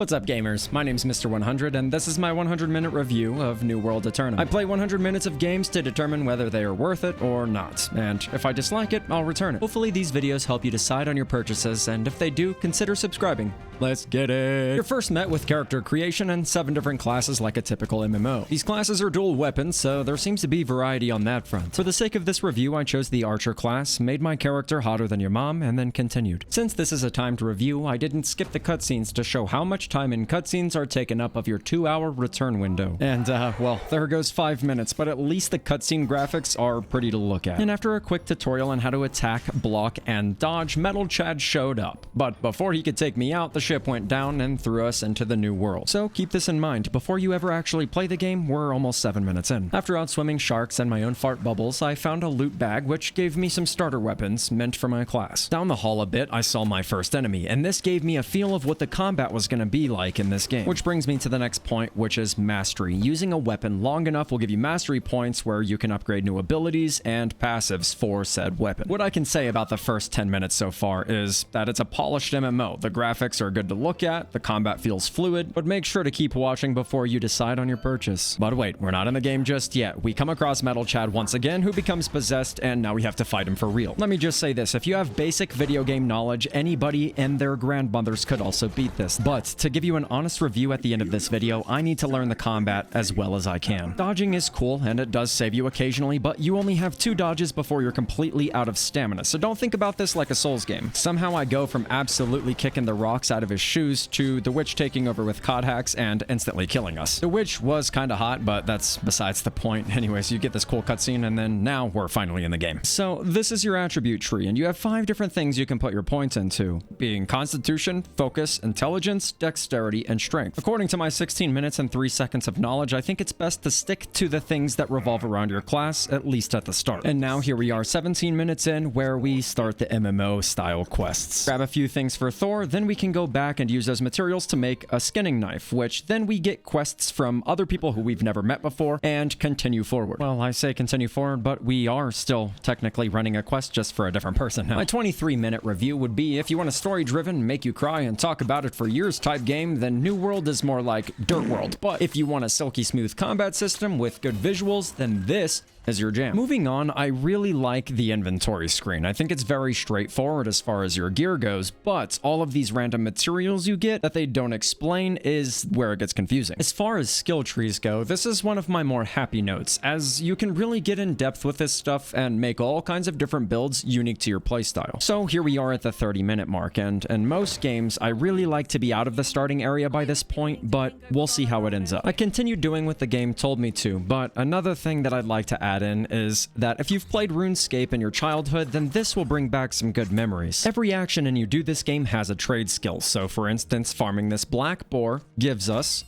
What's up, gamers? My name's Mr. 100, and this is my 100-minute review of New World Aeternum. I play 100 minutes of games to determine whether they are worth it or not, and if I dislike it, I'll return it. Hopefully these videos help you decide on your purchases, and if they do, consider subscribing. Let's get it! You're first met with character creation and 7 different classes like a typical MMO. These classes are dual weapons, so there seems to be variety on that front. For the sake of this review, I chose the Archer class, made my character hotter than your mom, and then continued. Since this is a timed review, I didn't skip the cutscenes to show how much time in cutscenes are taken up of your 2-hour return window. And, well, there goes 5 minutes, but at least the cutscene graphics are pretty to look at. And after a quick tutorial on how to attack, block, and dodge, Metal Chad showed up. But before he could take me out, the ship went down and threw us into the new world. So keep this in mind, before you ever actually play the game, we're almost 7 minutes in. After outswimming sharks and my own fart bubbles, I found a loot bag which gave me some starter weapons meant for my class. Down the hall a bit, I saw my first enemy, and this gave me a feel of what the combat was going to be like in this game. Which brings me to the next point, which is mastery. Using a weapon long enough will give you mastery points where you can upgrade new abilities and passives for said weapon. What I can say about the first 10 minutes so far is that it's a polished MMO. The graphics are good to look at, the combat feels fluid, but make sure to keep watching before you decide on your purchase. But wait, we're not in the game just yet. We come across Metal Chad once again, who becomes possessed, and now we have to fight him for real. Let me just say this, if you have basic video game knowledge, anybody and their grandmothers could also beat this. But to give you an honest review at the end of this video, I need to learn the combat as well as I can. Dodging is cool, and it does save you occasionally, but you only have 2 dodges before you're completely out of stamina, so don't think about this like a Souls game. Somehow I go from absolutely kicking the rocks out of his shoes to the witch taking over with cod hacks and instantly killing us. The witch was kinda hot, but that's besides the point. Anyways, you get this cool cutscene, and then now we're finally in the game. So this is your attribute tree, and you have 5 different things you can put your points into, being Constitution, Focus, Intelligence, Dexterity, and Strength. According to my 16 minutes and 3 seconds of knowledge, I think it's best to stick to the things that revolve around your class, at least at the start. And now here we are 17 minutes in, where we start the MMO style quests. Grab a few things for Thor, then we can go back and use those materials to make a skinning knife, which then we get quests from other people who we've never met before, and continue forward. Well, I say continue forward, but we are still technically running a quest just for a different person now. My 23-minute review would be, if you want a story-driven, make you cry and talk about it for years type game, then New World is more like Dirt World. But if you want a silky smooth combat system with good visuals, then this is your jam. Moving on, I really like the inventory screen. I think it's very straightforward as far as your gear goes, but all of these random materials you get that they don't explain is where it gets confusing. As far as skill trees go, this is one of my more happy notes, as you can really get in depth with this stuff and make all kinds of different builds unique to your playstyle. So here we are at the 30-minute mark, and in most games, I really like to be out of the starting area by this point, but we'll see how it ends up. I continued doing what the game told me to, but another thing that I'd like to add in is that if you've played RuneScape in your childhood, then this will bring back some good memories. Every action in you do this game has a trade skill, so for instance, farming this black boar gives us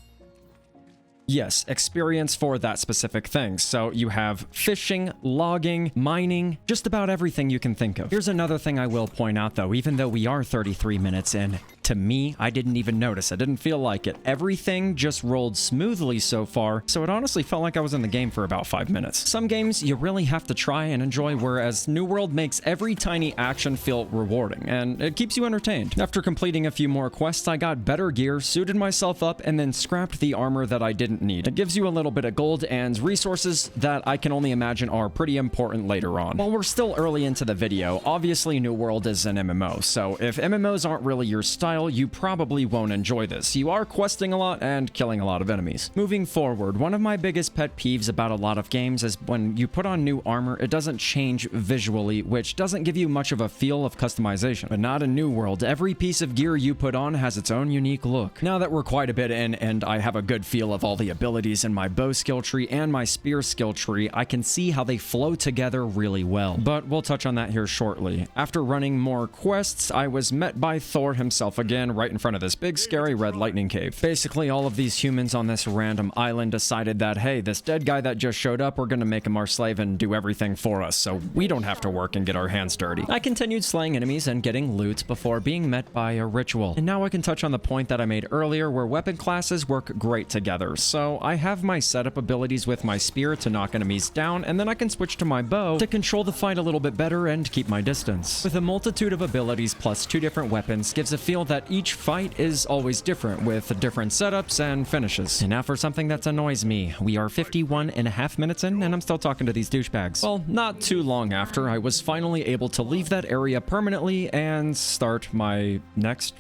experience for that specific thing. So you have fishing, logging, mining, just about everything you can think of. Here's another thing I will point out though, even though we are 33 minutes in, to me, I didn't even notice. I didn't feel like it. Everything just rolled smoothly so far, so it honestly felt like I was in the game for about 5 minutes. Some games you really have to try and enjoy, whereas New World makes every tiny action feel rewarding, and it keeps you entertained. After completing a few more quests, I got better gear, suited myself up, and then scrapped the armor that I didn't need. It gives you a little bit of gold and resources that I can only imagine are pretty important later on. While we're still early into the video, obviously New World is an MMO, so if MMOs aren't really your style, you probably won't enjoy this. You are questing a lot and killing a lot of enemies. Moving forward, one of my biggest pet peeves about a lot of games is when you put on new armor, it doesn't change visually, which doesn't give you much of a feel of customization. But not in New World. Every piece of gear you put on has its own unique look. Now that we're quite a bit in and I have a good feel of all the abilities in my bow skill tree and my spear skill tree, I can see how they flow together really well. But we'll touch on that here shortly. After running more quests, I was met by Thor himself again, right in front of this big scary red lightning cave. Basically, all of these humans on this random island decided that, hey, this dead guy that just showed up, we're gonna make him our slave and do everything for us, so we don't have to work and get our hands dirty. I continued slaying enemies and getting loot before being met by a ritual. And now I can touch on the point that I made earlier where weapon classes work great together. So I have my setup abilities with my spear to knock enemies down, and then I can switch to my bow to control the fight a little bit better and keep my distance. With a multitude of abilities plus 2 different weapons gives a feel that each fight is always different, with different setups and finishes. And now for something that annoys me. We are 51.5 minutes in, and I'm still talking to these douchebags. Well, not too long after, I was finally able to leave that area permanently and start my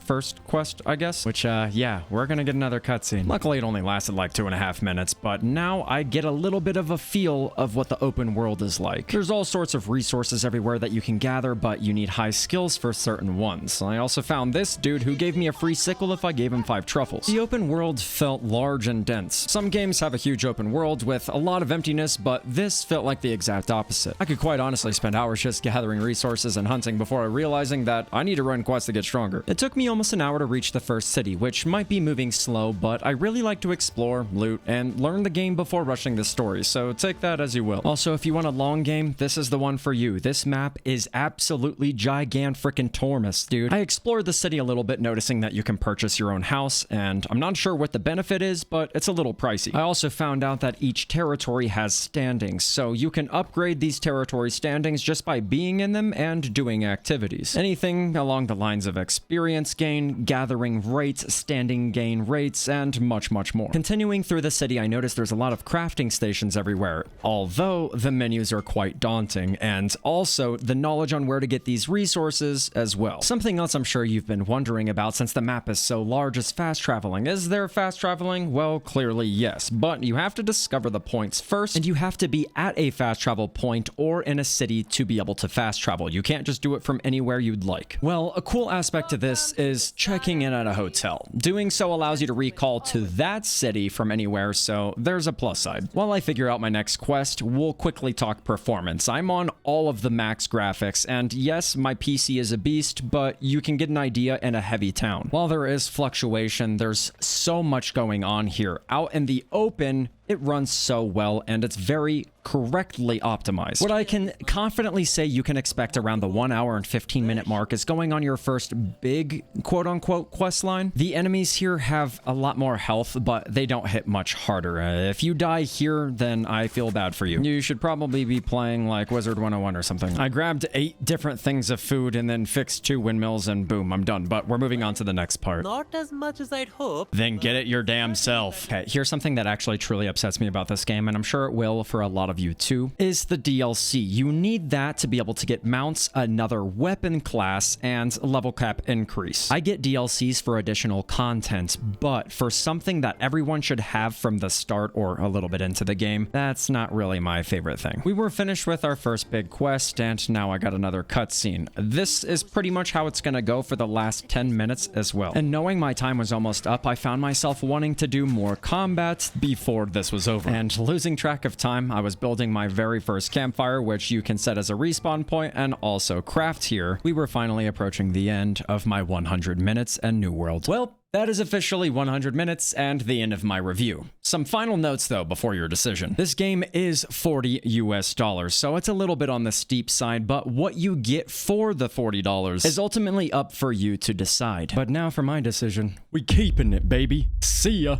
first quest, I guess. Which, yeah, we're gonna get another cutscene. Luckily, it only lasted like 2.5 minutes, but now I get a little bit of a feel of what the open world is like. There's all sorts of resources everywhere that you can gather, but you need high skills for certain ones. I also found this dude who gave me a free sickle if I gave him 5 truffles. The open world felt large and dense. Some games have a huge open world with a lot of emptiness, but this felt like the exact opposite. I could quite honestly spend hours just gathering resources and hunting before realizing that I need to run quests to get stronger. It took me almost an hour to reach the first city, which might be moving slow, but I really like to explore, loot, and learn the game before rushing the story, so take that as you will. Also, if you want a long game, this is the one for you. This map is absolutely gigantic-frickin-tormous, dude. I explored the city a little bit, noticing that you can purchase your own house, and I'm not sure what the benefit is, but it's a little pricey. I also found out that each territory has standings, so you can upgrade these territory standings just by being in them and doing activities. Anything along the lines of experience gain, gathering rates, standing gain rates, and much more. Continuing through the city, I noticed there's a lot of crafting stations everywhere, although the menus are quite daunting, and also the knowledge on where to get these resources as well. Something else I'm sure you've been wondering about since the map is so large is fast traveling. Is there fast traveling? Well, clearly yes, but you have to discover the points first, and you have to be at a fast travel point or in a city to be able to fast travel. You can't just do it from anywhere you'd like. Well, a cool aspect to this is checking in at a hotel. Doing so allows you to recall to that city from anywhere, so there's a plus side. While I figure out my next quest, we'll quickly talk performance. I'm on all of the max graphics, and yes, my PC is a beast, but you can get an idea in a heavy town. While there is fluctuation, there's so much going on here. Out in the open, it runs so well, and it's very correctly optimized. What I can confidently say you can expect around the 1 hour and 15-minute mark is going on your first big quote-unquote quest line. The enemies here have a lot more health, but they don't hit much harder. If you die here, then I feel bad for you. You should probably be playing like Wizard 101 or something. I grabbed 8 different things of food and then fixed 2 windmills and boom, I'm done. But we're moving on to the next part. Not as much as I'd hoped. Then get it your damn self. Okay, here's something that actually truly upsets me about this game, and I'm sure it will for a lot of you too, is the DLC. You need that to be able to get mounts, another weapon class, and level cap increase. I get DLCs for additional content, but for something that everyone should have from the start or a little bit into the game, that's not really my favorite thing. We were finished with our first big quest, and now I got another cutscene. This is pretty much how it's gonna go for the last 10 minutes as well. And knowing my time was almost up, I found myself wanting to do more combat before this was over. And losing track of time, I was building my very first campfire, which you can set as a respawn point and also craft here. We were finally approaching the end of my 100 minutes and New World. Well, that is officially 100 minutes and the end of my review. Some final notes though before your decision. This game is $40 US, so it's a little bit on the steep side, but what you get for the $40 is ultimately up for you to decide. But now for my decision. We keeping it, baby. See ya.